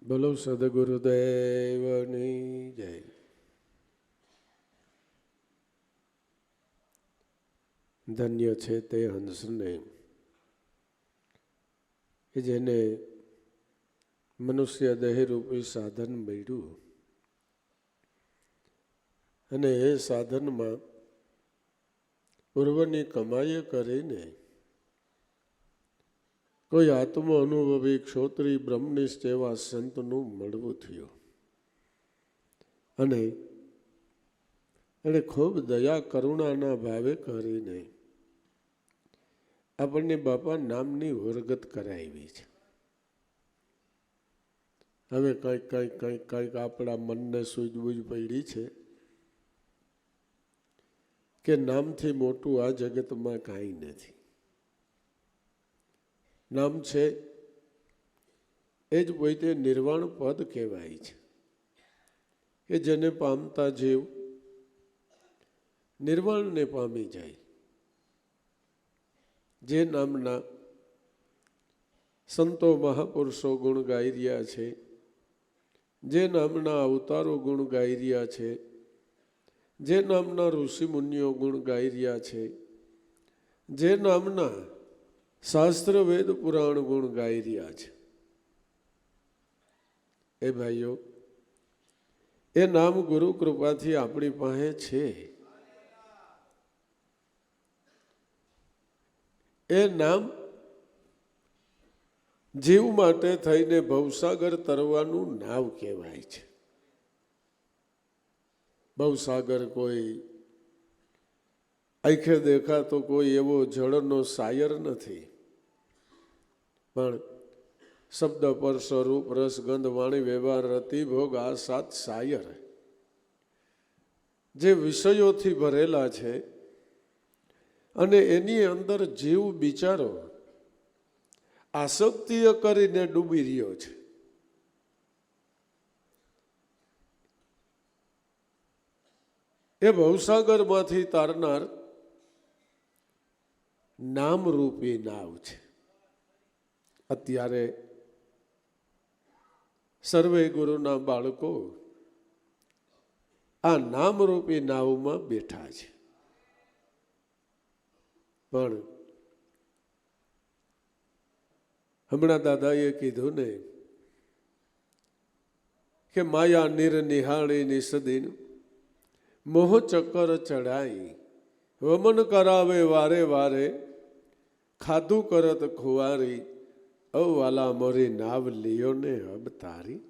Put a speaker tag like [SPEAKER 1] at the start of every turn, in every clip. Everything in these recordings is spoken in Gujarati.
[SPEAKER 1] બોલો સદગુરુદેવની જય. ધન્ય છે તે હંસને કે જેને મનુષ્ય દેહરૂપી સાધન મળ્યું અને એ સાધનમાં પૂર્વની કમાઈ કરીને કોઈ આત્મ અનુભવી ક્ષોત્રી બ્રહ્મનિષ્ઠ એવા સંતનું મળવું થયું અને એણે ખૂબ દયા કરુણાના ભાવે કરીને આપણને બાપા નામની વરગત કરાવી છે. હવે કંઈક આપણા મનને સૂઝબૂઝ પડી છે કે નામથી મોટું આ જગતમાં કાંઈ નથી. નામ છે એ જ પોતે નિર્વાણ પદ કહેવાય છે કે જેને પામતા જીવ નિર્વાણને પામી જાય. જે નામના સંતો મહાપુરુષો ગુણ ગાઈ રહ્યા છે, જે નામના અવતારો ગુણ ગાઈ રહ્યા છે, જે નામના ઋષિ મુનિઓ ગુણ ગાઈ રહ્યા છે, જે નામના શાસ્ત્ર વેદ પુરાણ ગુણ ગાઈ રહ્યા છે, એ ભાઈઓ એ નામ ગુરુ કૃપાથી આપણી પાસે છે. એ નામ જીવ માટે થઈને ભવસાગર તરવાનું નાવ કહેવાય છે. ભવસાગર કોઈ આંખે દેખાતો કોઈ એવો જળનો સાયર નથી, પણ શબ્દ પર સ્વરૂપ રસ ગંધ વાણી વ્યવહાર રતિ ભોગ આ સાત સાયર જે વિષયોથી ભરેલા છે અને એની અંદર જીવ બિચારો આસક્તિઓ કરીને ડૂબી રહ્યો છે. એ ભવસાગરમાંથી તારનાર નામરૂપી નાવ છે. અત્યારે સર્વે ગુરુના બાળકો આ નામરૂપી નાવમાં બેઠા છે. પણ હમણાં દાદાએ કીધું ને કે માયા નિર નિહાળી નિસદીન મોહ ચક્કર ચડાઈ વમન કરાવે વારે વારે ખાધું કરત ખુવારી અવાલા મોરી નાવ લિયો ને અબ તારી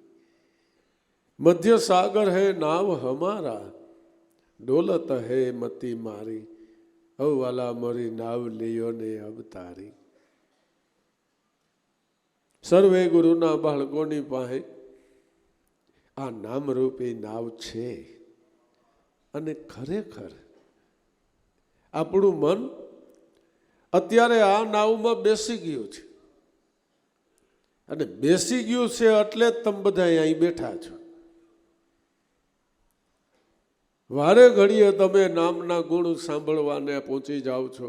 [SPEAKER 1] મધ્ય સાગર હે નાવ હમારા ડોલત હે મતી મારી અવાલા મોરી નાવ લિયો ને અબ તારી. સર્વે ગુરુના બાળકોની પાસે આ નામરૂપી નાવ છે અને ખરેખર આપણું મન અત્યારે આ નાવમાં બેસી ગયું છે અને બેસી ગયું છે એટલે જ તમે બધા અહીં બેઠા છો. વારે ઘડીએ તમે નામના ગુણ સાંભળવાને પહોંચી જાઓ છો.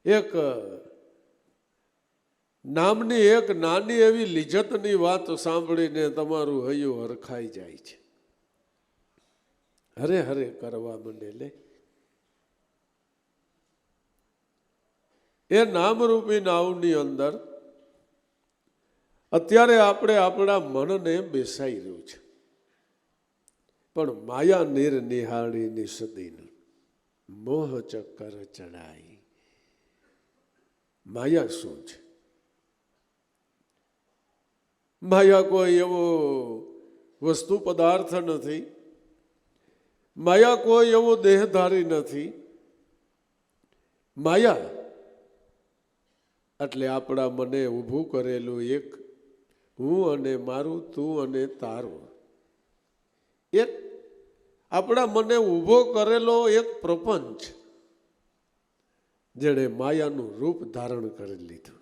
[SPEAKER 1] એક નામની એક નાની એવી લિજ્જતની વાત સાંભળીને તમારું હૈયું હરખાઈ જાય છે. હરે હરે કરવા માંડે લે. એ નામરૂપી નાવની અંદર અત્યારે આપણે આપણા મનને બેસાઈ રહ્યું છે, પણ માયા નિર નિહાળી નિસદીન મોહ ચક્કર ચડાઈ. માયા શું છે? માયા કોઈ એવો વસ્તુ પદાર્થ નથી, માયા કોઈ એવો દેહધારી નથી. માયા એટલે આપણા મને ઊભું કરેલું એક હું અને મારું, તું અને તારું, એક આપણા મને ઊભો કરેલો એક પ્રપંચ જેણે માયાનું રૂપ ધારણ કરી લીધું.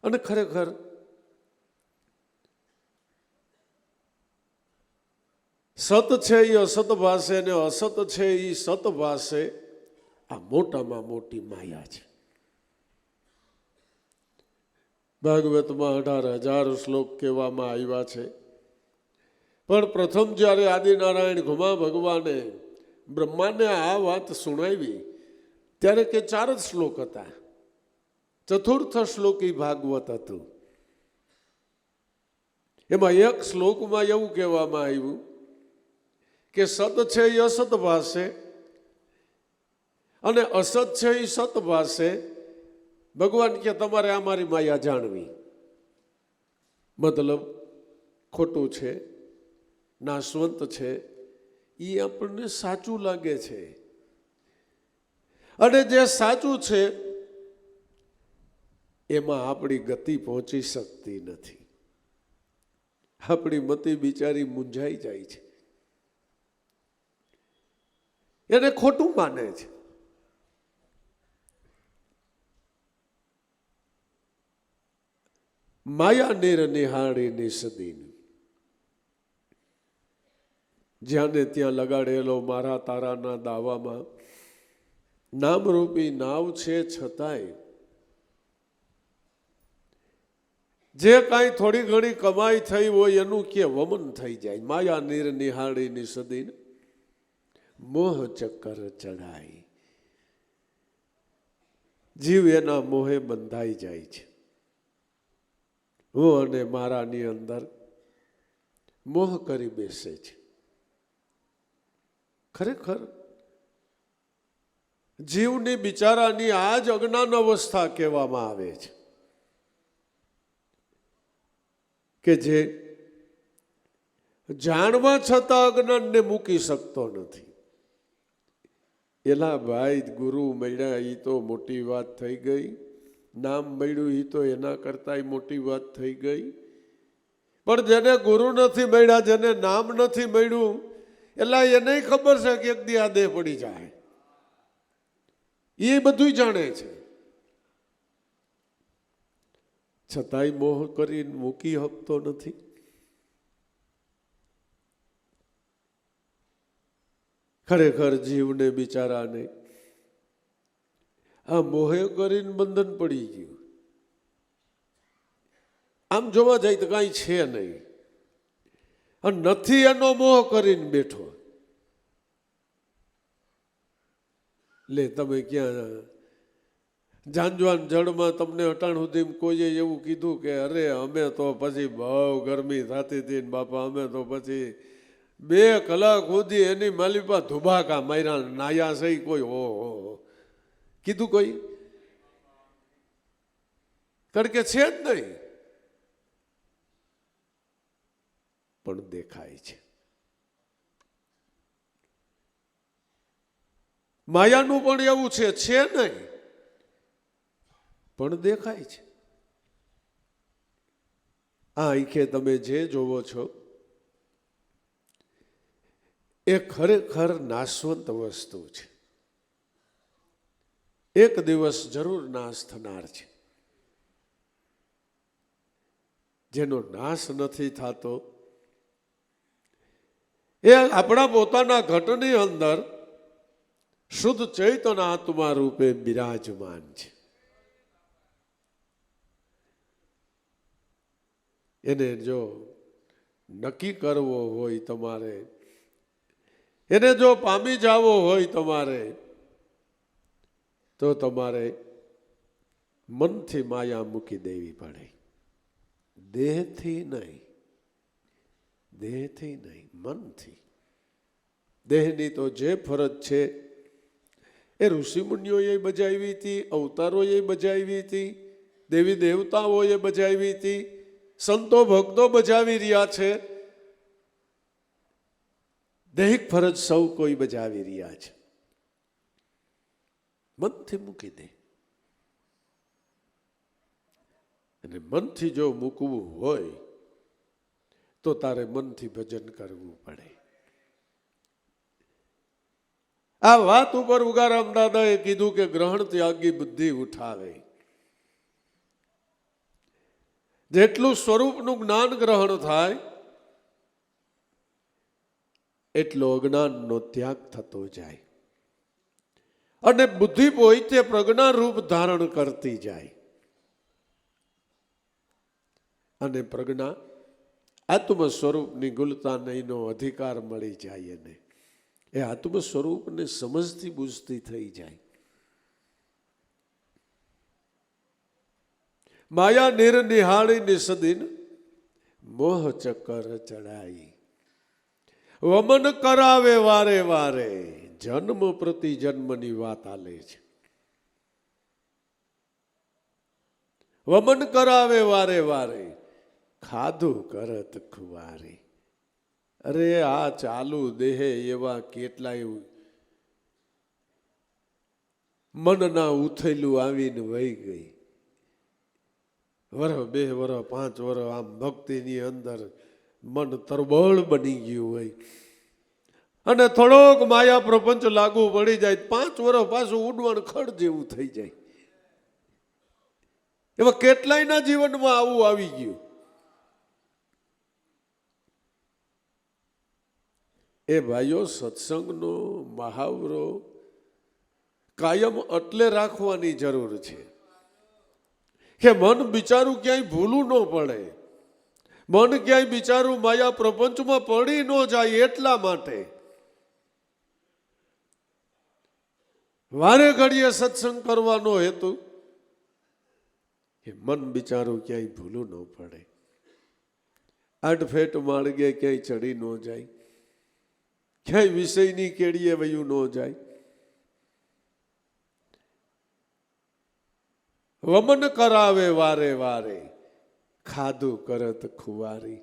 [SPEAKER 1] અને ખરેખર સત છે એ અસત ભાષે ને અસત છે એ સત ભાષે. આ મોટામાં મોટી માયા છે. ભાગવતમાં 18,000 શ્લોક કહેવામાં આવ્યા છે. પણ પ્રથમ જ્યારે આદિનારાયણ ઘુમા ભગવાને બ્રહ્માને આ વાત સુણાવી ત્યારે કે 4 જ શ્લોક હતા. ચતુર્થ શ્લોકી ભાગવત હતું. એમાં એક શ્લોકમાં એવું કહેવામાં આવ્યું કે સત છે એ અસત ભાષે અને અસત છે એ સત ભાષે. ભગવાન કે તમારે આ મારી માયા જાણવી. મતલબ ખોટું છે, નાશવંત છે, એ આપણને સાચું લાગે છે. અને જે સાચું છે એમાં આપણી ગતિ પહોંચી શકતી નથી. આપણી મતિ બિચારી મૂંઝાઈ જાય છે, એને ખોટું માને છે. માયા નીર નિહાળી નિસદીન, જ્યાં ને ત્યાં લગાડેલો મારા તારાના દાવામાં નામરૂપી નાવ છે, છતાંય જે કાંઈ થોડી ઘણી કમાઈ થઈ હોય એનું કે વમન થઈ જાય. માયા નીર નિહાળી નિસદીન મોહ ચક્કર ચડાય. જીવ એના મોહે બંધાઈ જાય છે. હું અને મારાની અંદર મોહ કરી બેસે છે. ખરેખર જીવની બિચારાની આ જ અજ્ઞાન અવસ્થા કહેવામાં આવે છે કે જે જાણવા છતાં અજ્ઞાનને મૂકી શકતો નથી. એલા ભાઈ, ગુરુ મળ્યા એ તો મોટી વાત થઈ ગઈ. નામ મળ્યું એ તો એના કરતાંય મોટી વાત થઈ ગઈ. પણ જેને ગુરુ નથી મળ્યા, જેને નામ નથી મળ્યું, એલા એને ખબર છે કે એક દી આ દેહ પડી જાય. એ બધું જાણે છે, છતાંય મોહ કરીને મૂકી શકતો નથી. ખરેખર જીવને બિચારાને આ મોહે કરીને બંધન પડી ગયું. આમ જોવા જાય તો કાંઈ છે નહીં, અને નથી એનો મોહ કરીને બેઠો. લે તમે ક્યાં જાંજવાન જળમાં તમને અટાણ સુધી કોઈએ એવું કીધું કે અરે અમે તો પછી બહુ ગરમી થતી હતી ને બાપા, અમે તો પછી 2 કલાક સુધી એની માલિપા ધુબાકા માર્યા નાયા છે કોઈ? હો કીધું કોઈ? કારણ કે છે જ નહીં. પણ દેખાય છે. માયાનું પણ એવું છે નહીં, પણ દેખાય છે. આ આંખે તમે જે જોવો છો એ ખરેખર નાશવંત વસ્તુ છે. એક દિવસ જરૂર નાશ થનાર છે. જેનો નાશ નથી થતો એ આપણા પોતાના ઘટની અંદર શુદ્ધ ચૈતન્ય આત્મા રૂપે બિરાજમાન છે. એને જો નક્કી કરવો હોય તમારે, એને જો પામી જવો હોય તમારે, તો તમારે મનથી માયા મૂકી દેવી પડે. દેહથી નહીં, દેહથી નહીં, મનથી. દેહની તો જે ફરજ છે એ ઋષિમુનિઓએ બજાવી હતી, અવતારોએ બજાવી હતી, દેવી દેવતાઓએ બજાવી હતી, સંતો ભક્તો બજાવી રહ્યા છે. દૈહિક ફરજ સૌ કોઈ બજાવી રહ્યા છે. મનથી મૂકી દે. અને મનથી જો મૂકવું હોય તો તારે મનથી ભજન કરવું પડે. આ વાત ઉપર ઉગારામ દાદાએ કીધું કે ગ્રહણ ત્યાગી બુદ્ધિ ઉઠાવે. જેટલું સ્વરૂપનું જ્ઞાન ગ્રહણ થાય એટલો અજ્ઞાનનો ત્યાગ થતો જાય અને બુદ્ધિ પોતે પ્રજ્ઞા રૂપ ધારણ કરતી જાય. અને પ્રજ્ઞા આત્મ સ્વરૂપની ગુલતાનીનો અધિકાર મળી જાય એને, એ આત્મ સ્વરૂપને સમજતી બુઝતી થઈ જાય. માયા નિર્નિહાળી નિસદીન મોહ ચક્કર ચડાઈ, વમન કરાવે વારે વારે, જન્મ પ્રતિ જન્મની વાત આલે છે. વમન કરાવે વારે વારે, ખાધું કરત ખુવારી. અરે આ ચાલુ દેહે એવા કેટલાય મનના ઉથેલું આવીને વહી ગઈ. વરહ 2 વરહ 5 વરહ આમ ભક્તિની અંદર મન તરબોળ બની ગયું હોય અને થોડોક માયા પ્રપંચ લાગુ પડી જાય, 5 વરહ પાછું ઉડવાણ ખડ જેવું થઈ જાય. એવા કેટલાયના જીવનમાં આવું આવી ગયું. એ ભાઈઓ, સત્સંગનો મહાવરો કાયમ એટલે રાખવાની જરૂર છે કે મન બિચારું ક્યાંય ભૂલું ન પડે, મન ક્યાંય બિચારું માયા પ્રપંચમાં પડી ન જાય. એટલા માટે વારે ઘડીએ સત્સંગ કરવાનો હેતુ કે મન બિચારું ક્યાંય ભૂલું ન પડે, આડફેટ માર્ગે ક્યાંય ચડી ન જાય, ક્યાંય વિષયની કેડીએ વયું ન જાય. વમન કરાવે વારે વારે, ખાધું કરત ખુવારી,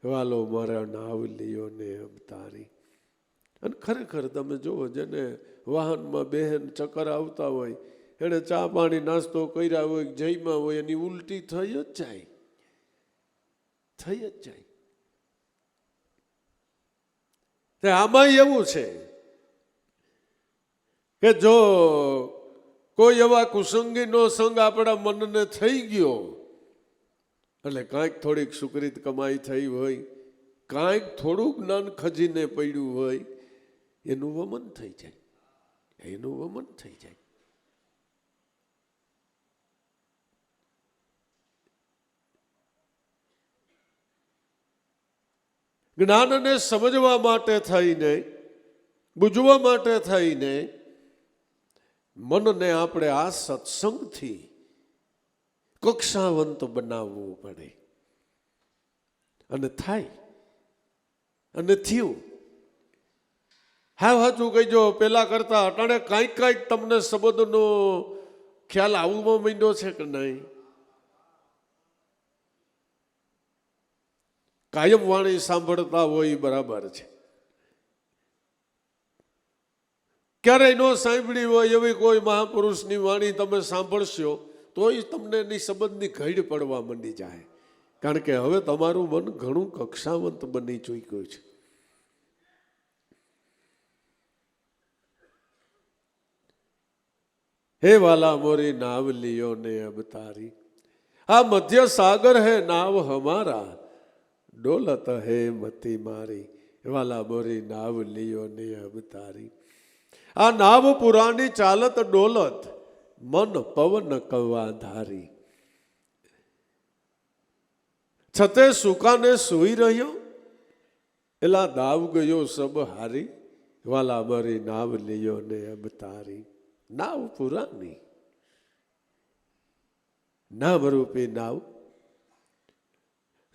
[SPEAKER 1] વાલો મારા નાવ લિયો ને અવતારી. અને ખરેખર તમે જુઓ, જેને વાહનમાં બહેન ચક્કર આવતા હોય, એને ચા પાણી નાસ્તો કર્યા હોય, જઈમાં હોય, એની ઉલટી થઈ જ જાય, થઈ જ જાય. આમાં એવું છે કે જો કોઈ એવા કુસંગીનો સંગ આપણા મનને થઈ ગયો, એટલે કાંઈક થોડીક સુકૃત કમાઈ થઈ હોય, કાંઈક થોડું જ્ઞાન ખજીને પડ્યું હોય, એનું વમન થઈ જાય, એનું વમન થઈ જાય. જ્ઞાનને સમજવા માટે થઈને, બુઝવા માટે થઈને મનને આપણે આ સત્સંગથી કક્ષાવંત બનાવવું પડે. અને થાય, અને થયું. હા, સાચું કહીજો, પેલા કરતા અટાણે કાંઈક તમને શબ્દનો ખ્યાલ આવવા માંડ્યો છે કે નહીં? કાયમ વાણી સાંભળતા હોય બરાબર છે, ક્યારેય ન સાંભળી હોય એવી કોઈ મહાપુરુષની વાણી તમે સાંભળશો તોય તમને એની શબ્દની ઘડ પડવા માંડી જાય. કારણ કે હવે તમારું મન ઘણું કક્ષાવંત બની ચૂક્યું છે. હે વાલા મોરી નાવ લિયો ને અબતારી, આ મધ્ય સાગર હે નાવ હમારા, ડોલત હે મતી મારી. વાલા મોરી નાવ લિયો ને અબતારી, આ નાવ પુરાની ચાલત ડોલત, મન પવન કવા ધારી. છતે સુકાને સુઈ રહ્યો, એલા દાવ ગયો સબ હારી. વાલા મારી નાવ લિયો ને અબતારી. નાવ પુરાની, નામ રૂપી નાવ,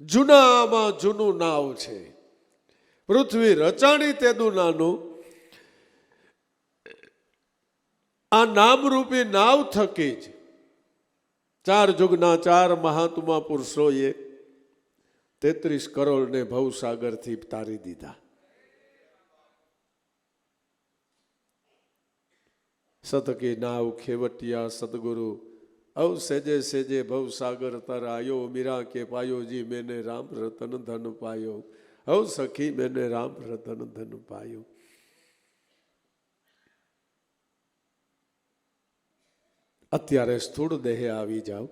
[SPEAKER 1] જૂનામાં જૂનું નાવ છે. પૃથ્વી રચાણી તેનું નાનું, આ નામરૂપી નાવ થકી જ 4 જુગના 4 મહાત્મા પુરુષોએ 33 કરોડને ભવસાગરથી તારી દીધા. સતકી નાવ ખેવટિયા સદગુરુ, અવ સેજે સેજે ભવસાગર તર આયો. મીરા કે પાયો જી મેને રામ રતન ધન પાયો, અવ સખી મેને રામ રતન ધન પાયો. અત્યારે સ્થૂળ દેહે આવી જાઓ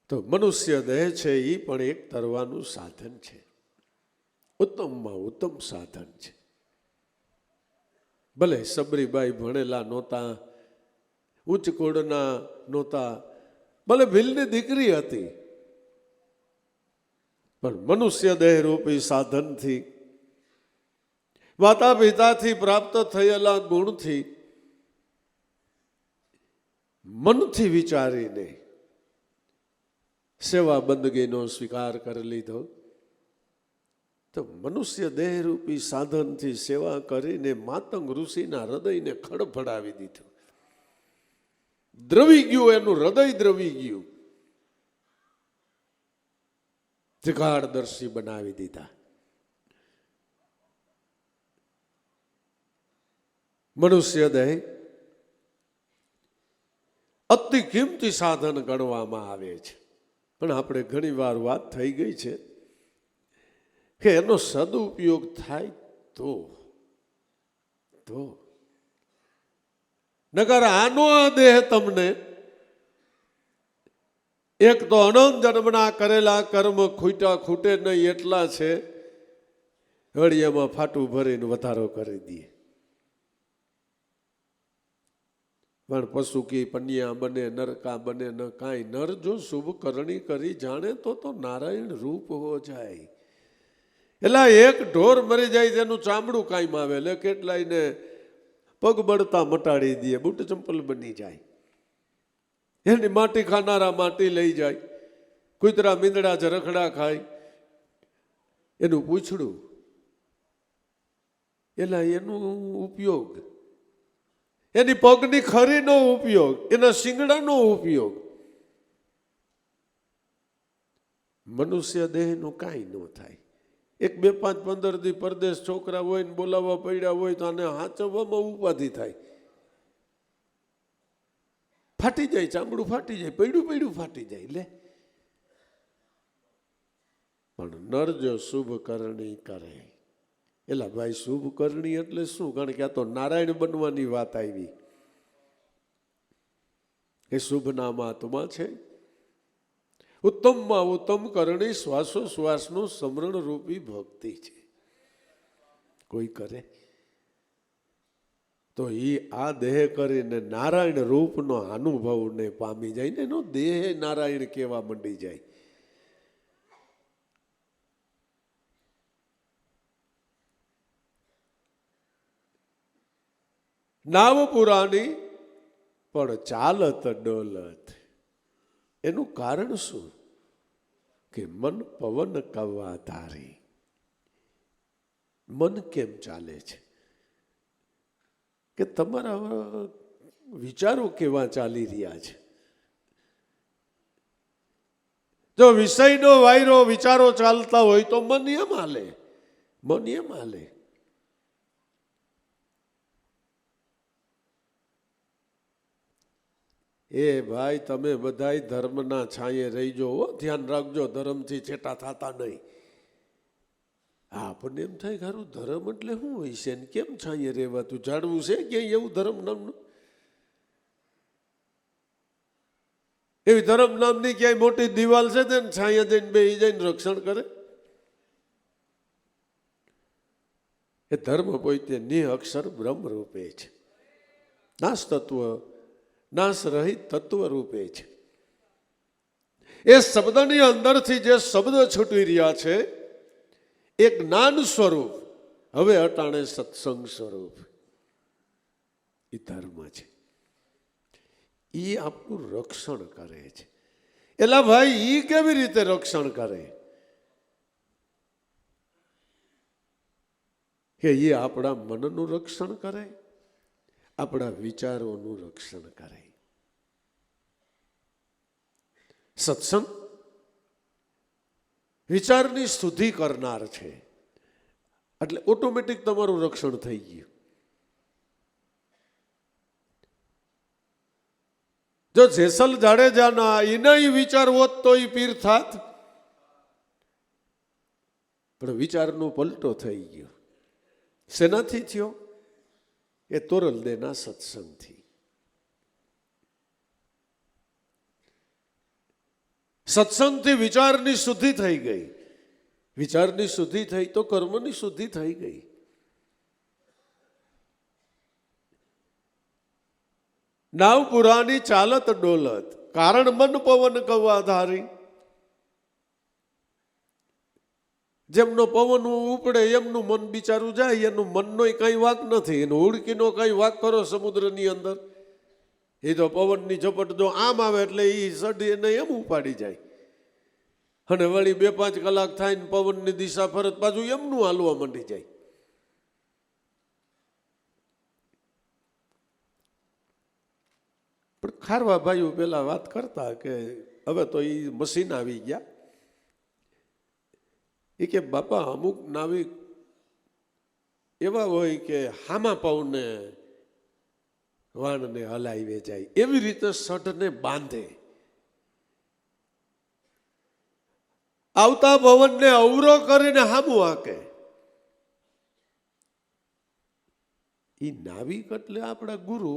[SPEAKER 1] તો મનુષ્ય દેહ છે એ પણ એક તરવાનું સાધન છે, ઉત્તમમાં ઉત્તમ સાધન છે. ભલે સબરીબાઈ ભણેલા નહોતા, ઉચ્ચ કુળના નહોતા, ભલે ભીલની દીકરી હતી, પણ મનુષ્ય દેહ રૂપી સાધનથી, માતા પિતાથી પ્રાપ્ત થયેલા ગુણથી, મનથી વિચારીને સેવા બંદગીનો સ્વીકાર કરી લીધો. તો મનુષ્ય દેહરૂપી સાધનથી સેવા કરીને માતંગ ઋષિના હૃદયને ખડભડાવી દીધું. દ્રવી ગયું, એનું હૃદય દ્રવી ગયું, ત્રિકાળદર્શી બનાવી દીધા. મનુષ્ય દેહ અતિ કિંમતી સાધન ગણવામાં આવે છે, પણ આપણે ઘણી વાર વાત થઈ ગઈ છે કે એનો સદુપયોગ થાય તો નગર આનો આ દેહ તમને એક તો અનંત જન્મના કરેલા કર્મ ખૂટે નહીં એટલા છે, વળી એમાં ફાટું ભરીને વધારો કરી દે. પણ પશુ કી પન્યા બને નરકા બને ન કાંઈ. નર જો શુભ કરણી કરી જાણે તો નારાયણ રૂપ હો જાય. એટલે એક ઢોર મરી જાય તેનું ચામડું કાંઈ આવે, એટલે કેટલાયને પગ બળતા મટાડી દે, બૂટ ચંપલ બની જાય. એની માટી ખાનારા માટી લઈ જાય, કૂતરા મીંદડા જરખડા ખાય, એનું પૂછડું, એટલે એનું ઉપયોગ, એની પગની ખરીનો ઉપયોગ, એના શિંગડાનો ઉપયોગ. મનુષ્ય દેહનું કાંઈ ન થાય. એક 2, 5, 15 દી પરદેશ છોકરા હોય ને બોલાવવા પડ્યા હોય તો આને હાચવવામાં ઉપાધિ થાય. ફાટી જાય, ચામડું ફાટી જાય, પડ્યું ફાટી જાય. લે પણ નર જો શુભ કરણી કરે, એલા ભાઈ શુભ કરણી એટલે શું? કારણ કે આ તો નારાયણ બનવાની વાત આવી. એ શુભ નામ આત્મા છે. ઉત્તમમાં ઉત્તમ કરણી શ્વાસોશ્વાસનું સમરણ રૂપી ભક્તિ છે. કોઈ કરે તો એ આ દેહ કરીને નારાયણ રૂપનો અનુભવને પામી જાય ને એનો દેહ નારાયણ કહેવા માંડી જાય. નાવ પુરાની પણ ચાલત ડોલત. એનું કારણ શું? કે મન પવન કવા ધારી. મન કેમ ચાલે છે? કે તમારા વિચારો કેવા ચાલી રહ્યા છે? જો વિષયનો વાયરો વિચારો ચાલતા હોય તો મન એમ હાલે, મન એમ હાલે. એ ભાઈ તમે બધાય ધર્મના છાંયે રહીજો, ધ્યાન રાખજો, ધર્મથી છેટા થતા નહીં. આપણને એમ થાય ખરું ધર્મ એટલે શું હોય છે ને કેમ છાંયે રહેવાતું? જાણવું છે ક્યાંય એવું ધર્મ નામનું? એવી ધર્મ નામની ક્યાંય મોટી દિવાલ છે તેને છાંયે જઈને બેસી જઈને રક્ષણ કરે? એ ધર્મ પોતે નિઅક્ષર બ્રહ્મ રૂપે છે, નાશ તત્વ, નાશ રહિત તત્વ રૂપે છે. એ શબ્દની અંદરથી જે શબ્દ છૂટી રહ્યા છે એ જ્ઞાન સ્વરૂપ, હવે અટાણે સત્સંગ સ્વરૂપ, એ ધર્મ છે. એ આપણું રક્ષણ કરે છે. એલા ભાઈ એ કેવી રીતે રક્ષણ કરે? કે એ આપણા મનનું રક્ષણ કરે, આપણા વિચારોનું રક્ષણ કરે. સત્સંગ વિચારની શુદ્ધિ કરનાર છે, એટલે ઓટોમેટિક તમારું રક્ષણ થઈ ગયું. જો જેસલ જાડેજાના એના વિચાર હોત તો એ પીર થાત, પણ વિચારનો પલટો થઈ ગયો. શેનાથી થયો? એ તોરલદેના સત્સંગથી. સત્સંગથી વિચારની શુદ્ધિ થઈ ગઈ. વિચારની શુદ્ધિ થઈ તો કર્મની શુદ્ધિ થઈ ગઈ. નાવ પુરાની ચાલત ડોલત. કારણ મન પવન કવા ધારી. જેમનો પવન ઉપડે એમનું મન બિચારું જાય, એનું મનનો કઈ વાક નથી. એનો હુડકીનો કઈ વાક કરો સમુદ્રની અંદર, એ તો પવનની ઝપટ જો આમ આવે એટલે એ સડી એને એમ ઉપાડી જાય. અને વળી 2-5 કલાક થાય ને પવનની દિશા ફરત પાછું એમનું હાલવા માંડી જાય. પણ ખારવા ભાઈઓ પેલા વાત કરતા કે હવે તો એ મશીન આવી ગયા. એ કે બાપા અમુક નાવિક એવા હોય કે હામા પવને વાણને હલાવી જાય, એવી રીતે સઢને બાંધે. આવતા પવનને અવરો કરીને હામું હાકે. એ નાવિક એટલે આપણા ગુરુ.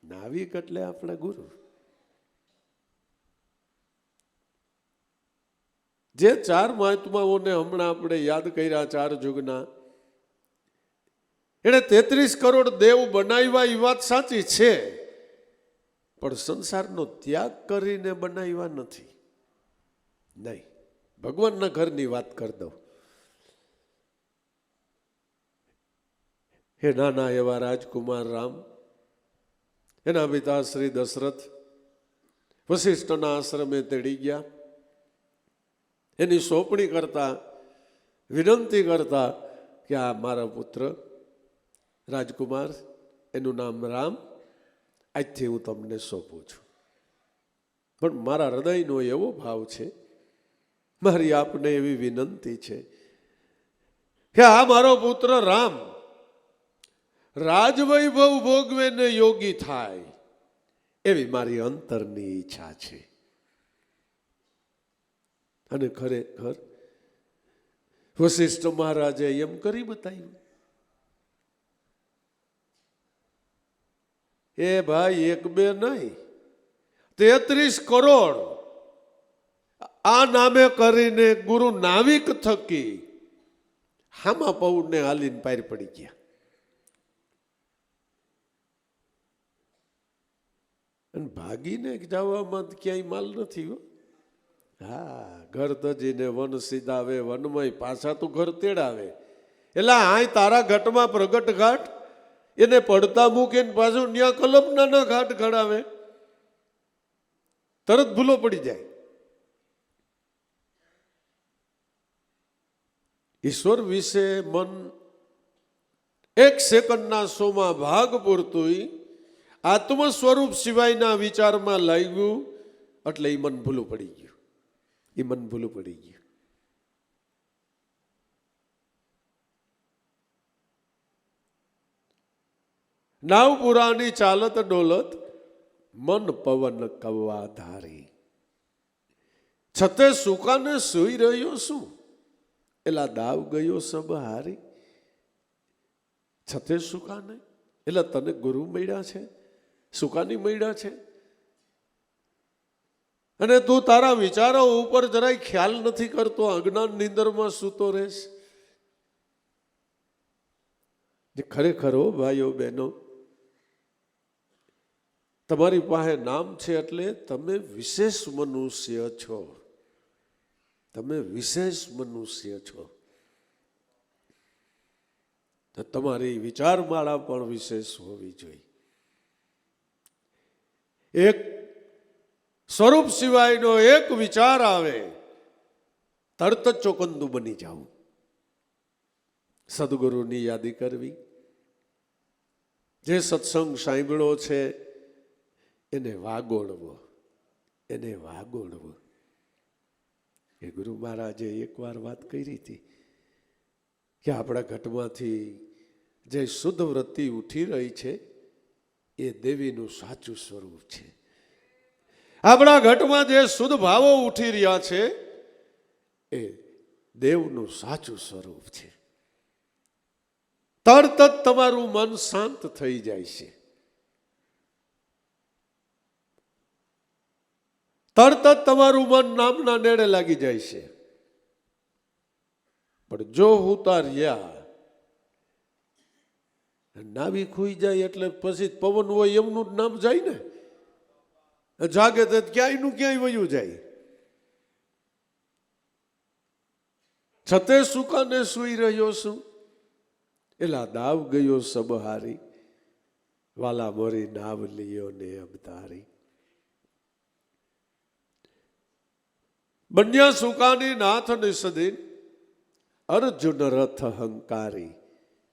[SPEAKER 1] નાવિક એટલે આપણા ગુરુ. જે 4 મહાત્માઓને હમણાં આપણે યાદ કર્યા, 4 યુગના, એને 33 કરોડ દેવ બનાવ્યા એ વાત સાચી છે, પણ સંસારનો ત્યાગ કરીને બનાવ્યા નથી. નહીં, ભગવાનના ઘરની વાત કરી દઉં. હે નાના એવા રાજકુમાર રામ, એના પિતા શ્રી દશરથ વશિષ્ઠના આશ્રમે તેડી ગયા. એની સોંપણી કરતા, વિનંતી કરતા કે આ મારા પુત્ર રાજકુમાર, એનું નામ રામ, આજથી હું તમને સોંપું છું. પણ મારા હૃદયનો એવો ભાવ છે, મારી આપને એવી વિનંતી છે કે આ મારો પુત્ર રામ રાજવૈભવ ભોગવે ને યોગી થાય, એવી મારી અંતરની ઈચ્છા છે. અને ખરેખર વશિષ્ઠ મહારાજે એમ કરી બતાવ્યું. એ ભાઈ 1-2 નહીં, 33 કરોડ આ નામે કરીને ગુરુ નાવિક થકી હામા પૌને હાલીને પાર પડી ગયા. અને ભાગીને જવામાં ક્યાંય માલ નથી. હા, ઘર તજીને વન સીધાવે, વનમય પાછા તો ઘર તેડાવે. એટલે આય તારા ઘટમાં પ્રગટ ઘાટ, એને પડતા મૂકીને પાછું ન્યા કલ્પનાના ઘાટ ઘડાવે, તરત ભૂલો પડી જાય. ઈશ્વર વિશે મન 1 સેકન્ડના 100માં ભાગ પૂરતું આત્મ સ્વરૂપ સિવાયના વિચારમાં લાગ્યું, એટલે એ મન ભૂલું પડી ગયું. એ મન ભૂલું પડી ગયું. નાવ પુરાની ચાલત ડોલત, મન પવન કવા ધારી. છતે સુકાને સુઈ રહ્યો શું, એલા દાવ ગયો સબ હારી. છતે સુકાને એટલે તને ગુરુ મળ્યા છે, સુકાની મળ્યા છે, અને તું તારા વિચારો ઉપર જરાય ખ્યાલ નથી કરતો, અજ્ઞાન નિંદરમાં સૂતો રહેશ. જે ખરેખર હો ભાઈઓ બહેનો, તમારી પાસે નામ છે એટલે તમે વિશેષ મનુષ્ય છો. તમે વિશેષ મનુષ્ય છો. તો તમારી વિચારમાળા પણ વિશેષ હોવી જોઈએ. એક સ્વરૂપ સિવાયનો એક વિચાર આવે, તરત જ ચોકંદુ બની જાવું. સદગુરુની યાદી કરવી, જે સત્સંગ સાંભળ્યો છે એને વાગોળવો, એને વાગોળવો. એ ગુરુ મહારાજે એકવાર વાત કરી હતી કે આપણા ઘટમાંથી જે શુદ્ધ વૃત્તિ ઉઠી રહી છે એ દેવીનું સાચું સ્વરૂપ છે. આપણા ઘટમાં જે શુદ્ધ ભાવો ઉઠી રહ્યા છે એ દેવનું સાચું સ્વરૂપ છે. તરત જ તમારું મન શાંત થઈ જાય છે. તરત જ તમારું મન નામના નેડે લાગી જાય છે. પણ જો હુતા રહ્યા, નાવી ખોઈ જાય એટલે પછી પવન હોય એમનું જ નામ જાય ને. જાગે તો ક્યાંયનું ક્યાંય વયું જાય. છતે સુકાને સુઈ રહ્યો છું, એલા દાવ ગયો સબ હારી, વાલા મોરી નાવ લિયો ને અબતારી. બન્યા સુકાની નાથ નિસદીન, અર્જુન રથ હંકારી,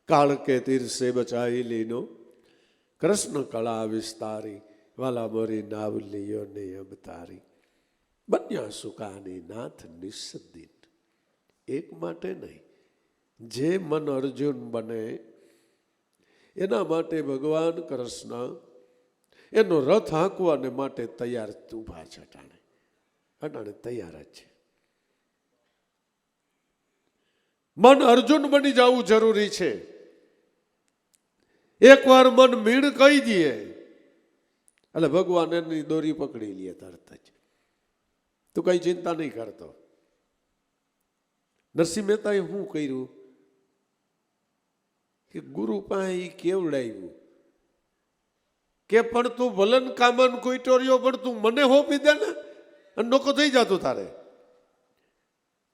[SPEAKER 1] કાળ કે તીર સે બચાઈ લીનો, કૃષ્ણ કળા વિસ્તારી, વાલા મોરી નાવ લિયો ને અબતારી. બન્યા સુકાની નાથ નિસદીન, એક માટે નહીં, જે મન અર્જુન બને એના માટે ભગવાન કૃષ્ણ એનો રથ હાંકવાને માટે તૈયાર ઊભા છે. અટાણે તૈયાર જ છે. મન અર્જુન બની જવું જરૂરી છે. એકવાર મન મીણ કહી દે એટલે ભગવાન એની દોરી પકડી લે તરત જ. તું કઈ ચિંતા નહીં કરતો. નરસિંહ મહેતાએ શું કર્યું કે ગુરુ પાસે કેવડાવ્યું કે પણ તું ભલન કામન કોઈ ટોર્યો પણ તું મને હોપી દે ને અને નોકો થઈ જતું તારે,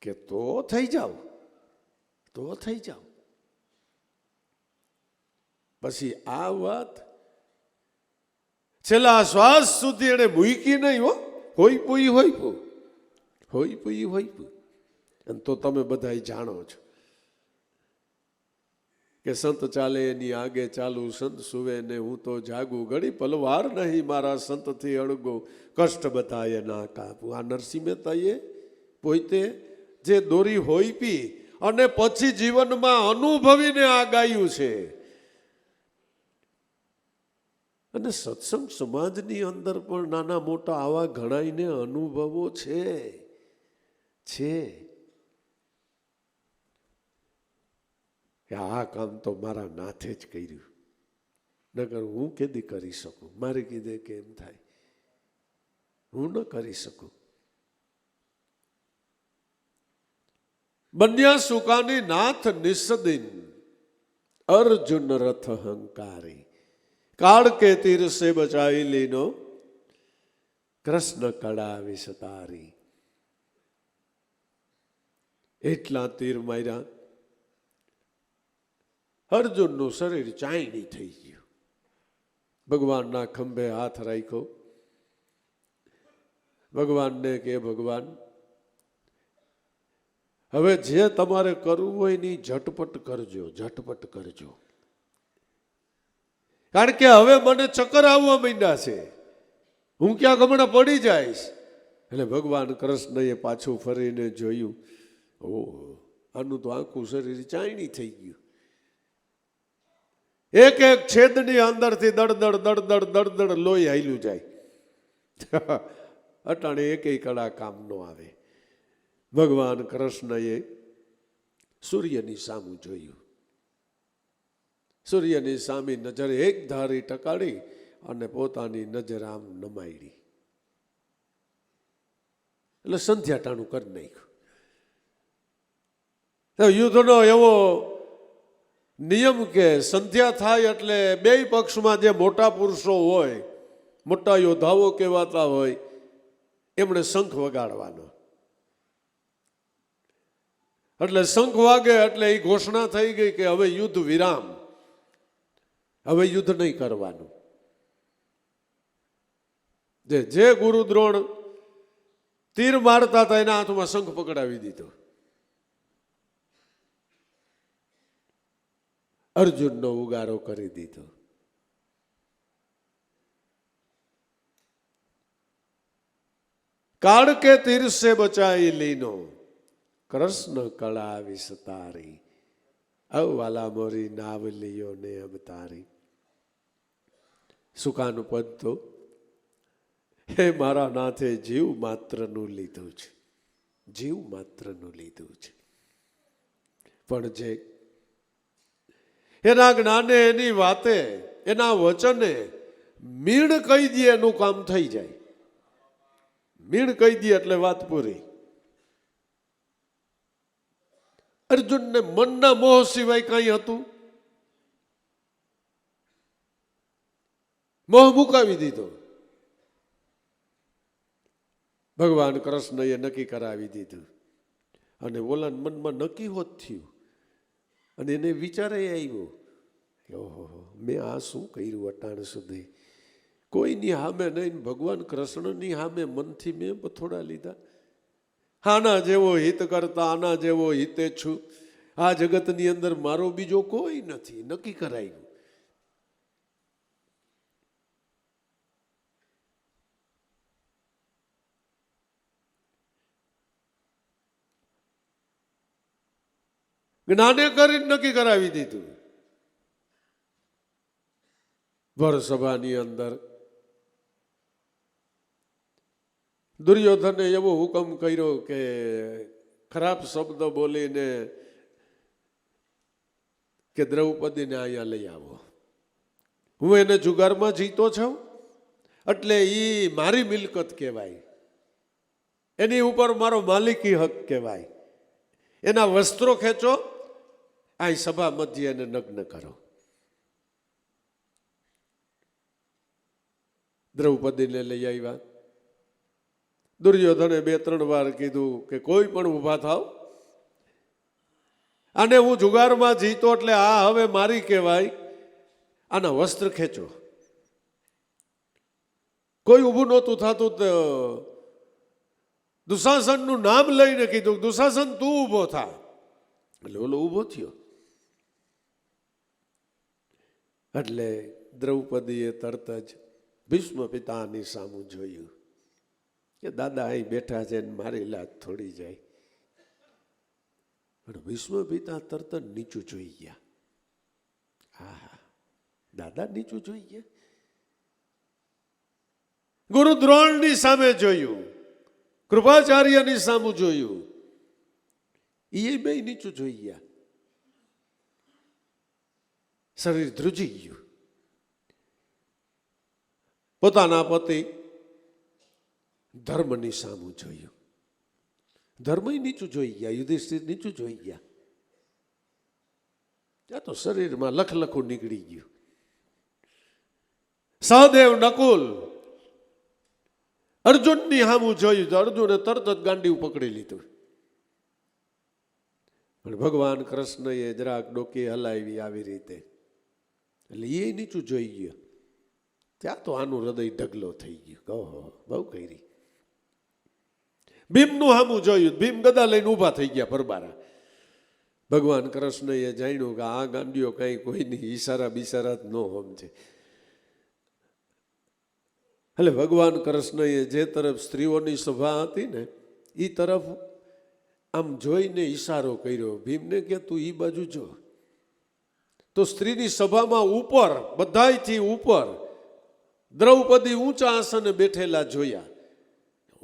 [SPEAKER 1] કે તો થઈ જાવ, તો થઈ જાવ. પછી આ વાત છેલ્લા શ્વાસ સુધી એને મૂકી નહીં. હોય પૂઈ હોય પૂ, હોય પૂઈ હોય પૂ. અને તો તમે બધા જાણો છો કે સંત ચાલે એની આગે ચાલુ, સંત સુવે ને હું તો જાગું, ઘડી પલવાર નહીં મારા સંતથી અળગો, કષ્ટ બતાય ના કાપું. આ નરસિંહ મહેતાએ પોતે જે દોરી હોઈપી અને પછી જીવનમાં અનુભવીને આ ગાયું છે. અને સત્સંગ સમાજની અંદર પણ નાના મોટા આવા ઘણાઈને અનુભવો છે. આ કામ તો મારા નાથે જ કર્યું, નકર હું કેદી કરી શકું. મારે કીધે કેમ થાય, હું ન કરી શકું. બન્યા સુકાની નાથ નિસદીન, અર્જુન રથ હંકારી, કાળ કે તીર સે બચાઈ લીનો, કૃષ્ણ કળા વિસતારી. એટલા તીર માર્યા, અર્જુનનું શરીર ચાયણી થઈ ગયું. ભગવાનના ખંભે હાથ રાખ્યો. ભગવાનને કે ભગવાન હવે જે તમારે કરવું હોય ની ઝટપટ કરજો, ઝટપટ કરજો. કારણ કે હવે મને ચક્કર આવવા માંડ્યા છે, હું ક્યાંક હમણાં પડી જઈશ. એટલે ભગવાન કૃષ્ણએ પાછું ફરીને જોયું, ઓહ આનું તો આખું શરીર ચાયણી થઈ ગયું. એક એક છેદની અંદરથી દળદળ દળદળ દળદળ લોહી હાલ્યું જાય. અટાણે એક કળા કામ નો આવે. ભગવાન કૃષ્ણએ સૂર્યની સામું જોયું. સૂર્યની સામે નજર એક ધારી ટકાડી અને પોતાની નજર આમ નમાડી. એટલે સંધ્યા ટાણું કરી નાખ્યું. યુદ્ધનો એવો નિયમ કે સંધ્યા થાય એટલે બે પક્ષમાં જે મોટા પુરુષો હોય, મોટા યોદ્ધાઓ કહેવાતા હોય, એમણે શંખ વગાડવાનો. એટલે શંખ વાગે એટલે એ ઘોષણા થઈ ગઈ કે હવે યુદ્ધ વિરામ, હવે યુદ્ધ નહીં કરવાનું. જે ગુરુ દ્રોણ તીર મારતા હતા એના હાથમાં શંખ પકડાવી દીધો. અર્જુનનો ઉગારો કરી દીધો. કાળ કે તીર સે બચાઈ લીનો, કૃષ્ણ કળા વિસતારી, અવાલા મોરી નાવ લિયો ને અવતારી. સુકાનું પદ તો હે મારા નાથે જીવ માત્રનું લીધું છે, જીવ માત્રનું લીધું છે. પણ જે એના જ્ઞાને, એની વાતે, એના વચને મીણ કહી દે એનું કામ થઈ જાય. મીણ કહી દે એટલે વાત પૂરી. અર્જુનને મનના મોહ સિવાય કઈ હતું? મોહ મુકાવી દીધો. ભગવાન કૃષ્ણએ નક્કી કરાવી દીધું. અને ઓલાના મનમાં નક્કી હોત થયું અને એને વિચારે આવ્યો કે ઓહો, મેં આ શું કર્યું અટાણ સુધી? કોઈની સામે નહીં, ભગવાન કૃષ્ણની સામે મનથી મેં બથોડા લીધા. આના જેવો હિત કરતા, આના જેવો હિતે છું. આ જગતની અંદર મારો બીજો કોઈ નથી. નક્કી કરાયું. જ્ઞાને કરીને નક્કી કરાવી દીધું. ભર સભાની અંદર દુર્યોધને એવો હુકમ કર્યો કે ખરાબ શબ્દ બોલીને કે દ્રૌપદીને અહીંયા લઈ આવો. હું એને જુગારમાં જીતો છું એટલે એ મારી મિલકત કહેવાય, એની ઉપર મારો માલિકી હક કહેવાય. એના વસ્ત્રો ખેંચો, આ સભા મધ્ય એને નગ્ન કરો. દ્રૌપદીને લઈ આવ્યા. દુર્યોધને 2-3 વાર કીધું કે કોઈ પણ ઊભા થાવ, અને હું જુગારમાં જીતો એટલે આ હવે મારી કહેવાય, આના વસ્ત્ર ખેંચો. કોઈ ઊભું નહોતું થતું. તો દુશાસનનું નામ લઈને કીધું, દુશાસન તું ઊભો થા. એટલે ઓલો ઊભો થયો. એટલે દ્રૌપદીએ તરત જ ભીષ્મ પિતાની સામું જોયું કે દાદા અહીં બેઠા છે ને મારી લાત થોડી જાય. પણ ભીષ્મ પિતા તરત નીચું જોઈ ગયા. હા, દાદા નીચું જોઈ ગયા. ગુરુ દ્રોણની સામે જોયું, કૃપાચાર્યની સામું જોયું, એ બે નીચું જોઈ ગયા. શરીર ધ્રુજી ગયું. પોતાના પતિ ધર્મની સામું જોયું, ધર્મ નીચું જોઈ ગયા. યુધિષ્ઠિર નીચું જોઈ ગયા. ત્યાં તો શરીરમાં લખલખું નીકળી ગયું. સહદેવ નકુલ અર્જુનની સામું જોયું તો અર્જુને તરત જ ગાંડી પકડી લીધું. પણ ભગવાન કૃષ્ણએ જરાક ડોકી હલાવી આવી રીતે, એટલે એ નીચું જોઈ ગયો. ત્યાં તો આનું હૃદય ઢગલો થઈ ગયું. કહો, બહુ કરી. ભીમનું સામું જોયું, ભીમ ગદા લઈને ઊભા થઈ ગયા પરબારા. ભગવાન કૃષ્ણએ જાણ્યું કે આ ગાંડીઓ કઈ કોઈની ઈશારા બિશારા જ ન સમજે. એટલે ભગવાન કૃષ્ણએ જે તરફ સ્ત્રીઓની સભા હતી ને એ તરફ આમ જોઈને ઈશારો કર્યો. ભીમને કે તું એ બાજુ જો. તો સ્ત્રીની સભામાં ઉપર, બધાયથી ઉપર દ્રૌપદી ઊંચા આસને બેઠેલા જોયા.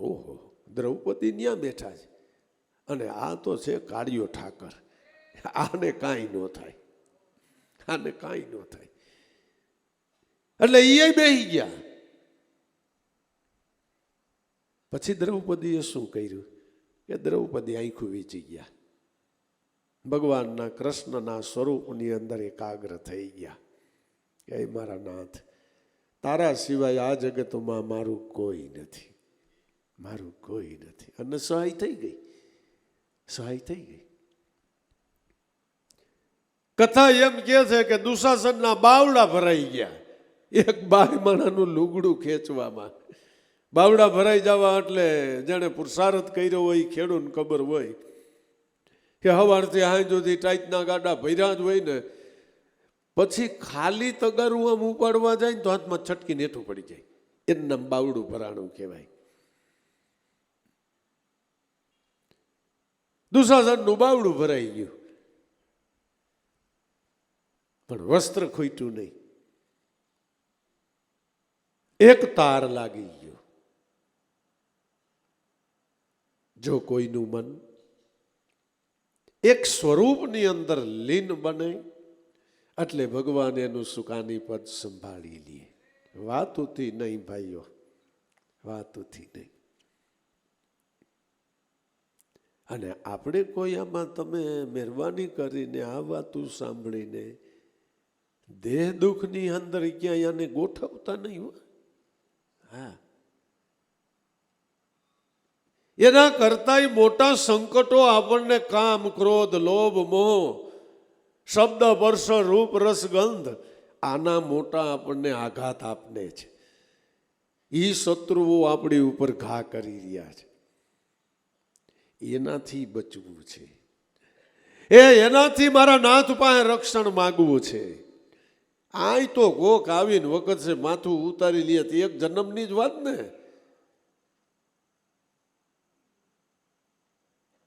[SPEAKER 1] ઓહો, દ્રૌપદી ત્યાં બેઠા છે અને આ તો છે કાળિયો ઠાકર. આને કાંઈ ન થાય, આને કાંઈ ન થાય. એટલે એ બેસી ગયા. પછી દ્રૌપદીએ શું કર્યું કે દ્રૌપદી આંખું વીંચી ગયા. ભગવાનના કૃષ્ણના સ્વરૂપની અંદર એકાગ્ર થઈ ગયા કે મારા નાથ, તારા સિવાય આ જગતમાં મારું કોઈ નથી, મારું કોઈ નથી. અને સહાય થઈ ગઈ, સહાય થઈ ગઈ. કથા એમ કે છે કે દુશાસનના બાવડા ભરાઈ ગયા એક બાયમાણાનું લુગડું ખેંચવામાં. બાવડા ભરાઈ જવા એટલે જેને પુરુષાર્થ કર્યો હોય ખેડૂને ખબર હોય કે સવારથી હાંજ સુધી ટાઈટના ગાડા ભર્યા જ હોય ને, પછી ખાલી તગારું આમ ઉપાડવા જાય ને તો હાથમાં છટકીને હેઠું પડી જાય. એનું નામ બાવડું ભરાણું કહેવાય. દુશાસનનું બાવડું ભરાઈ ગયું, પણ વસ્ત્ર ખૂટ્યું નહીં. એક તાર લાગી ગયો. જો કોઈનું મન એક સ્વરૂપની અંદર લીન બને એટલે ભગવાન એનું સુકાની પદ સંભાળી લે. વાતુથી નહીં ભાઈઓ, વાતુથી નહીં. અને આપણે કોઈ આમાં તમે મહેરબાની કરીને આ વાતું સાંભળીને દેહ દુઃખની અંદર ક્યાંય આને ગોઠવતા નહીં હોય. હા, એના કરતાંય મોટા સંકટો આપણને કામ, ક્રોધ, લોભ, મોહ, શબ્દ, સ્પર્શ, રૂપ, રસ, ગંધ, આના મોટા આપણને આઘાત આપને છે. એ શત્રુઓ આપણી ઉપર ઘા કરી રહ્યા છે. એનાથી બચવું છે. એનાથી મારા નાથ પાસે રક્ષણ માગવું છે. આય તો કોક આવીને વખત છે માથું ઉતારી લે તો એક જન્મની જ વાત ને.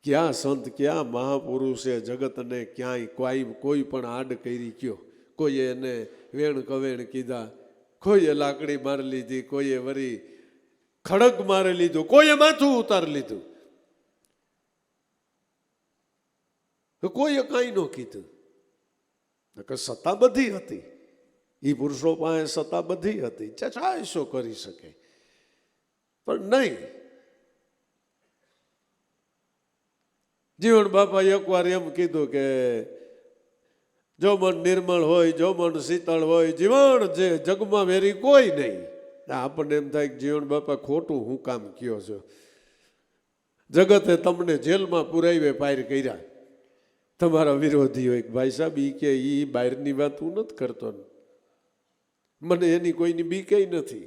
[SPEAKER 1] ક્યાં સંત, ક્યાં મહાપુરુષે જગતને ક્યાંય કોઈ પણ આડ કરી કયો. કોઈએ એને વેણ કવેણ કીધા, કોઈએ લાકડી મારી લીધી, કોઈએ વરી ખડક મારી લીધું, કોઈએ માથું ઉતારી લીધું, કોઈએ કાંઈ ન કીધું. સત્તા બધી હતી. એ પુરુષો પાસે સત્તા બધી હતી, ચાહેશો કરી શકે, પણ નહીં. જીવણ બાપા એકવાર એમ કીધું કે જો મન નિર્મળ હોય, જો મન શીતળ હોય, જીવન જે જગમાં વેરી કોઈ નહીં. આપણને એમ થાય કે જીવણ બાપા ખોટું હું કામ કયો છો? જગતે તમને જેલમાં પુરાવે પાર કર્યા. તમારા વિરોધી હોય ભાઈ સાહેબ, ઈ કે ઈ બહારની વાત હું નથી કરતો, મને એની કોઈની બીકે નથી.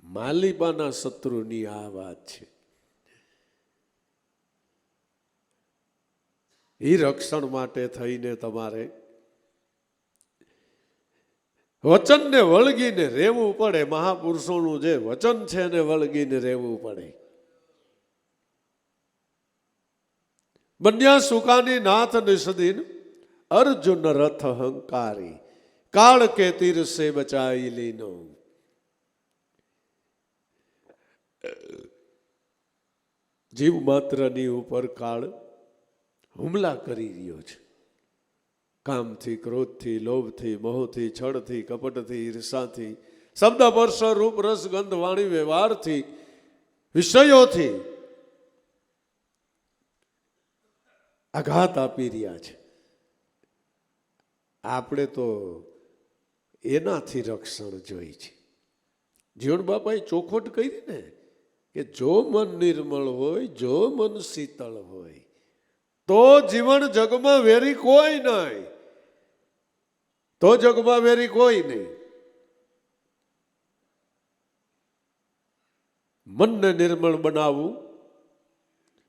[SPEAKER 1] માલિબાના શત્રુની આ વાત છે. એ રક્ષણ માટે થઈને તમારે વચનને વળગીને રહેવું પડે. મહાપુરુષોનું જે વચન છે એને વળગીને રહેવું પડે. બન્યા સુકાની નાથ નિષદીન અર્જુન રથ હંકારી કાળ કે તીર સે બચાઈ લીનો. જીવ માત્રની ઉપર કાળ હુમલા કરી રહ્યો છે. કામથી, ક્રોધથી, લોભથી, મોહથી, છળથી, કપટથી, ઈર્ષાથી, શબ્દ, સ્પર્શ, રૂપ, રસ, ગંધ, વાણી, વ્યવહારથી, વિષયોથી આઘાત આપી રહ્યા છે. આપણે તો એનાથી રક્ષણ જોઈ છે. જીવણ બાપાએ ચોખવટ કરી ને કે જો મન નિર્મળ હોય, જો મન શીતળ હોય, તો જીવન જગમાં વેરી કોઈ નહીં. તો જગમાં વેરી કોઈ નહીં. મનને નિર્મળ બનાવવું,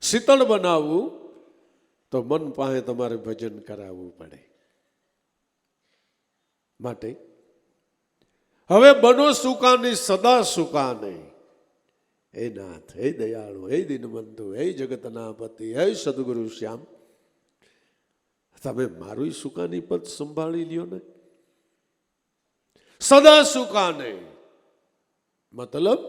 [SPEAKER 1] શીતળ બનાવવું, તો મન પાસે તમારે ભજન કરાવવું પડે. માટે હવે બનો સુકાની સદા સુકાને. હે નાથ, હે દયાળુ, હે દીનબંધુ, હે જગતના પતિ, હે સદગુરુ શ્યામ, તમે મારું સુકાની પદ સંભાળી લ્યો ને. સદા સુકાને મતલબ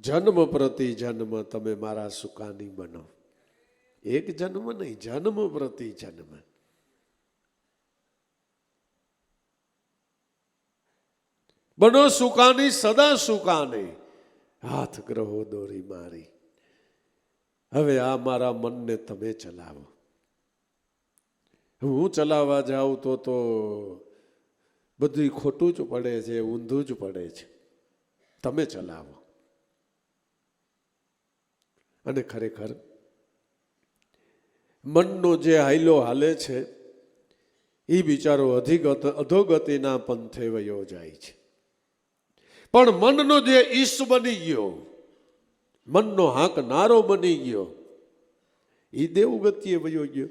[SPEAKER 1] જન્મ પ્રતિ જન્મ તમે મારા સુકાની બનો. એક જન્મ નહીં, જન્મ પ્રતિ જન્મ. બનો સુકાની સદા સુકાને હાથ ગ્રહો દોરી મારી. હવે આ મારા મનને તમે ચલાવો. હું ચલાવવા જાઉં તો બધું ખોટું જ પડે છે, ઊંધું જ પડે છે. તમે ચલાવો. અને ખરેખર મનનો જે હાઈલો હાલે છે એ બિચારો અધોગતિના પંથે વયો જાય છે. પણ મનનો જે ઈશ બની ગયો, મનનો હાંકનારો બની ગયો, એ દેવગતિએ વયો ગયો.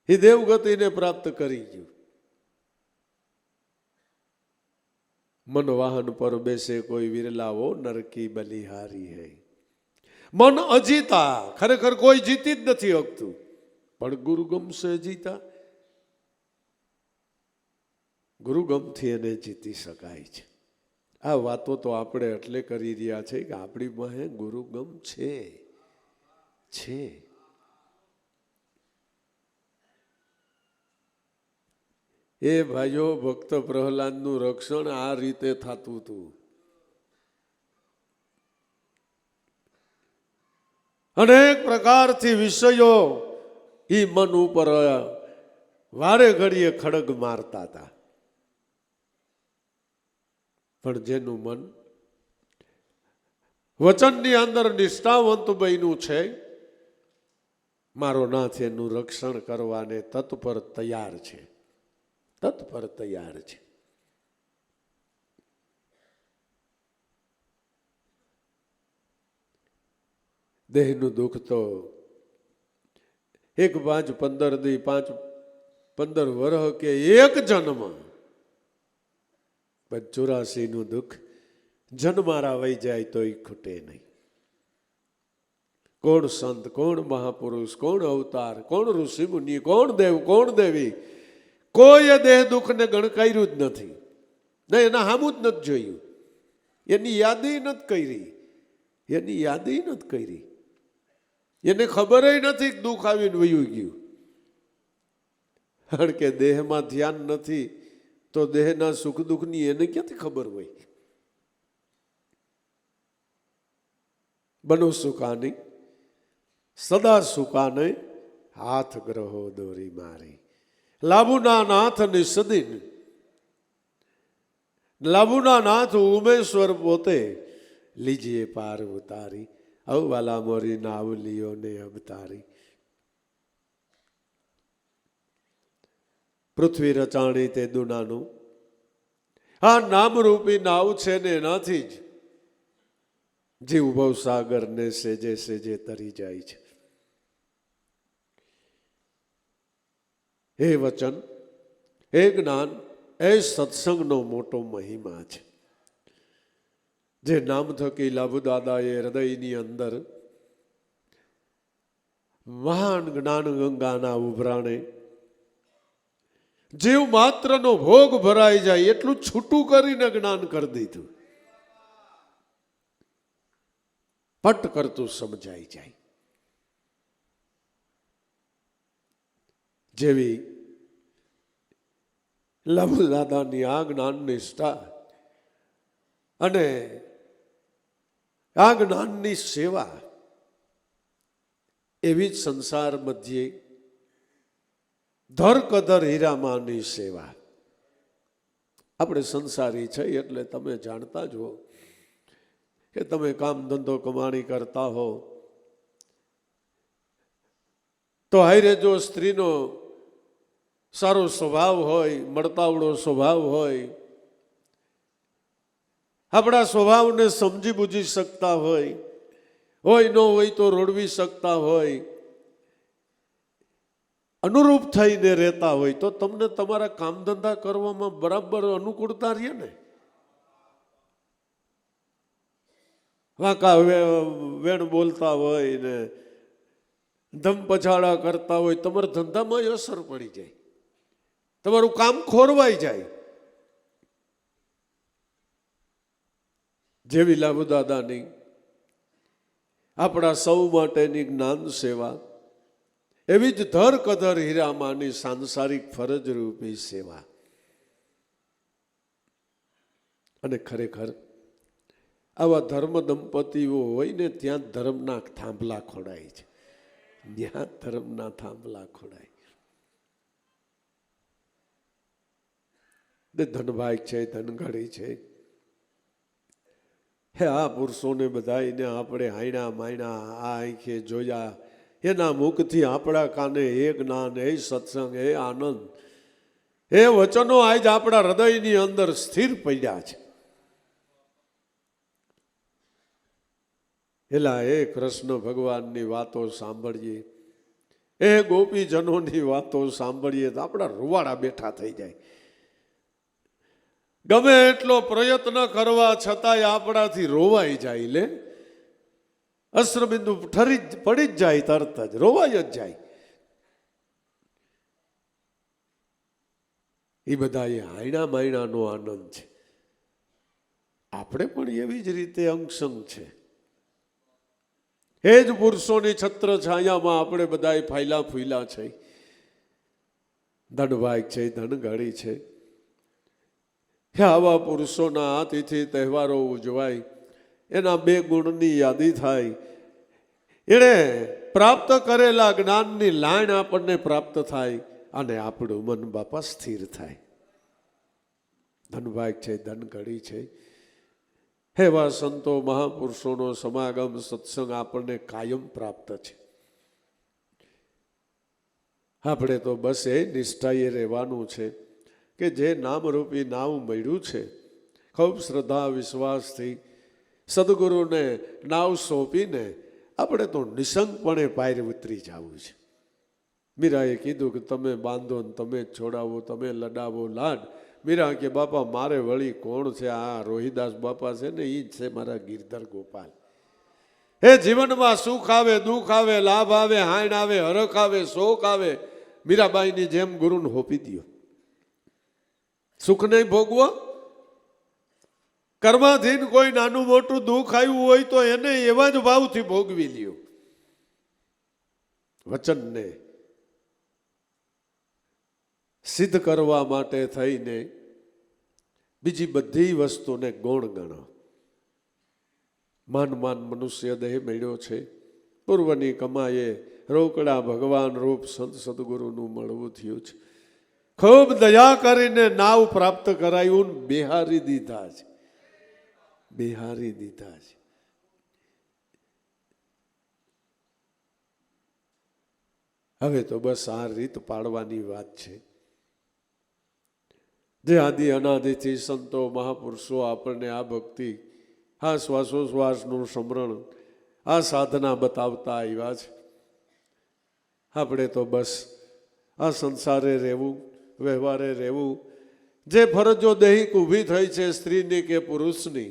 [SPEAKER 1] એ દેવગતિને પ્રાપ્ત કરી ગયું. મન વાહન પર બેસે કોઈ વિરલાવો નરકી બલિહારી હૈ. મન અજીતા, ખરેખર કોઈ જીતી જ નથી શકતું, પણ ગુરુ ગમશે જીતા. ગુરુગમથી એને જીતી શકાય છે. આ વાતો તો આપણે એટલે કરી રહ્યા છે કે આપણી પાસે ગુરુગમ છે. એ ભાઈઓ, ભક્ત પ્રહલાદનું રક્ષણ આ રીતે થતું હતું. અનેક પ્રકારથી વિષયો એ મન ઉપર વારે ઘડીએ ખડગ મારતા હતા. પણ જેનું મન વચનની અંદર નિષ્ઠાવંત બન્યું છે, મારો નાથ એનું રક્ષણ કરવાને તત્પર તૈયાર છે, તત્પર તૈયાર છે. દેહનું દુઃખ તો 1, 5, 15 દી 5, 15 વર્ષ કે એક જન્મ, 84 નું દુઃખ જન્મારા વહી જાય તોય ખૂટે નહીં. કોણ સંત, કોણ મહાપુરુષ, કોણ અવતાર, કોણ ઋષિ મુનિ, કોણ દેવ, કોણ દેવી, કોઈ દેહ દુઃખને ગણકાર્યું જ નથી, ને એના હામું જ નથી જોયું, એની યાદી નથી કરી, એની યાદી નથી કરી. એને ખબર નથી દુઃખ આવીને વયું ગયું. કારણ કે દેહમાં ધ્યાન નથી તો દેહના સુખ દુઃખની એને ક્યાંથી ખબર હોય. બનો સુકાની સદા સુકાને હાથ ગ્રહો દોરી મારી. લાભુના નાથ નિસદીન, લાભુના નાથ ઉમેશ્વર પોતે લીજીએ પાર ઉતારી. અવવાલા મોરી નાવલીઓ ને અવતારી. પૃથ્વી રચાણી તે દુનાનું આ નામરૂપી નાવ છે ને એનાથી જ જીવ ભવસાગર ને સેજે સેજે તરી જાય છે. એ વચન, એ જ્ઞાન, એ સત્સંગનો મોટો મહિમા છે. જે નામ થકી લાભુદાદાએ હૃદયની અંદર મહાન જ્ઞાન ગંગાના ઉભરાણે જીવ માત્રનો ભોગ ભરાઈ જાય એટલું છૂટું કરીને જ્ઞાન કરી દીધું. પટ કરતું સમજાઈ જાય. જેવી લાભુદાદાની આ જ્ઞાન નિષ્ઠા અને આ જ્ઞાનની સેવા, એવી જ સંસાર મધ્યે ધર કદર હીરામાની સેવા. આપણે સંસારી છે એટલે તમે જાણતા જ હો કે તમે કામ ધંધો કમાણી કરતા હો તો હારે જો સ્ત્રીનો સારો સ્વભાવ હોય, મળતાવડો સ્વભાવ હોય, આપણા સ્વભાવને સમજી બુજી શકતા હોય ન હોય તો રોડવી શકતા હોય, અનુરૂપ થઈને રહેતા હોય તો તમને તમારા કામ ધંધા કરવામાં બરાબર અનુકૂળતા રહે ને. વાંકા વેણ બોલતા હોય ને ધમ પછાડા કરતા હોય, તમારા ધંધામાં અસર પડી જાય, તમારું કામ ખોરવાઈ જાય. જેવી લાભુદાદાની આપણા સૌ માટેની જ્ઞાન સેવા, એવી જ ધર કદર હીરામાની સાંસારિક ફરજ રૂપી સેવા. અને ખરેખર આવા ધર્મ દંપતીઓ હોય ને ત્યાં ધર્મના થાંભલા ખોડાય છે, ત્યાં ધર્મના થાંભલા ખોડાય. ધનભાઈ છે, ધનઘડી છે, હે આ પુરુષોને બધાને આપણે હાયણા માયણા આ આંખે જોયા, એના મુખથી આપણા કાને એ જ્ઞાન, એ સત્સંગ, એ આનંદ, એ વચનો આજ આપણા હૃદયની અંદર સ્થિર પડ્યા છે. એલા એ કૃષ્ણ ભગવાનની વાતો સાંભળીએ, એ ગોપીજનોની વાતો સાંભળીએ તો આપણા રૂવાડા બેઠા થઈ જાય. ગમે એટલો પ્રયત્ન કરવા છતાંય આપણાથી રોવાઈ જાય. લે અશ્રબિંદુ પડી જ જાય, તરત જ રોવાઈ જ જાય. એ બધા એ હાયણા માયણાનો આનંદ છે. આપણે પણ એવી જ રીતે અંગસંગ છે. એ જ પુરુષોની છત્ર છાયામાં આપણે બધા ફાયલા ફૂયલા છે. ધનભાઈ છે, ધનઘડી છે. આવા પુરુષોના આ તિથિ તહેવારો ઉજવાય, એના 2 ગુણની યાદી થાય, એણે પ્રાપ્ત કરેલા જ્ઞાનની લાઈન આપણને પ્રાપ્ત થાય અને આપણું મન બાપા સ્થિર થાય. ધનભાઈ છે, ધનઘડી છે, એવા સંતો મહાપુરુષોનો સમાગમ સત્સંગ આપણને કાયમ પ્રાપ્ત છે. આપણે તો બસ એ નિષ્ઠાએ રહેવાનું છે કે જે નામરૂપી નામ મળ્યું છે, ખૂબ શ્રદ્ધા વિશ્વાસથી સદગુરુને નાવ સોંપીને આપણે તો નિસંગપણે પાયરે ઉતરી જવું છે. મીરાએ કીધું કે તમે બાંધો ને તમે છોડાવો, તમે લડાવો લાડ. મીરા કે બાપા મારે વળી કોણ છે? આ રોહિદાસ બાપા છે ને, એ જ છે મારા ગિરધર ગોપાલ. એ જીવનમાં સુખ આવે, દુઃખ આવે, લાભ આવે, હાણ આવે, હરખ આવે, શોક આવે, મીરાબાઈની જેમ ગુરુને હોપી દો. સુખ નહીં ભોગવો, કર્માધીન કોઈ નાનું મોટું દુઃખ આવ્યું હોય તો એને એવા જ ભાવથી ભોગવી લ્યો. વચનને સિદ્ધ કરવા માટે થઈને બીજી બધી વસ્તુને ગૌણ ગણો. માન મનુષ્ય દેહ મળ્યો છે, પૂર્વની કમાએ રોકડા ભગવાન રૂપ સંત સદગુરુનું મળવું થયું છે. ખૂબ દયા કરીને નાવ પ્રાપ્ત કરાયું, બિહારી દીધા છે, બિહારી દીધા છે. હવે તો બસ આ રીત પાડવાની વાત છે. જે આદિ અનાદિથી સંતો મહાપુરુષો આપણને આ ભક્તિ, આ શ્વાસોશ્વાસનું સ્મરણ, આ સાધના બતાવતા આવ્યા છે. આપણે તો બસ આ સંસારે રહેવું, વ્યવહારે રહેવું. જે ફરજો દૈહિક ઊભી થઈ છે સ્ત્રીની કે પુરુષની,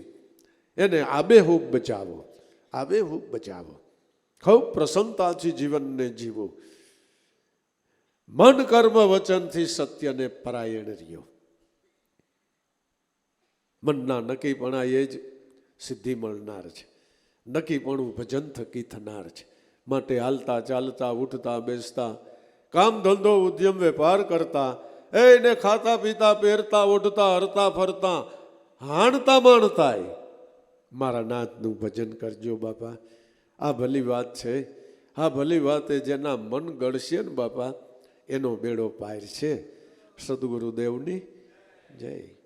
[SPEAKER 1] એને આબેહૂબ બચાવો, આબેહૂબ બચાવો. ખૂબ પ્રસન્નતાથી જીવનને જીવો. મન કર્મ વચનથી સત્યને પરાયણ રહ્યો. મનના નક્કીપણા એ જ સિદ્ધિ મળનાર છે. નક્કીપણું ભજન થકી થનાર છે. માટે હાલતા ચાલતા ઉઠતા બેસતા, કામ ધંધો ઉદ્યમ વેપાર કરતા, એને ખાતા પીતા પહેરતા ઓઢતા હરતા ફરતા હાણતા માણતા મારા નાથનું ભજન કરજો બાપા. આ ભલી વાત છે. આ ભલી વાત એ જેના મન ગળશે ને બાપા, એનો બેડો પાર છે. સદગુરુદેવની જય.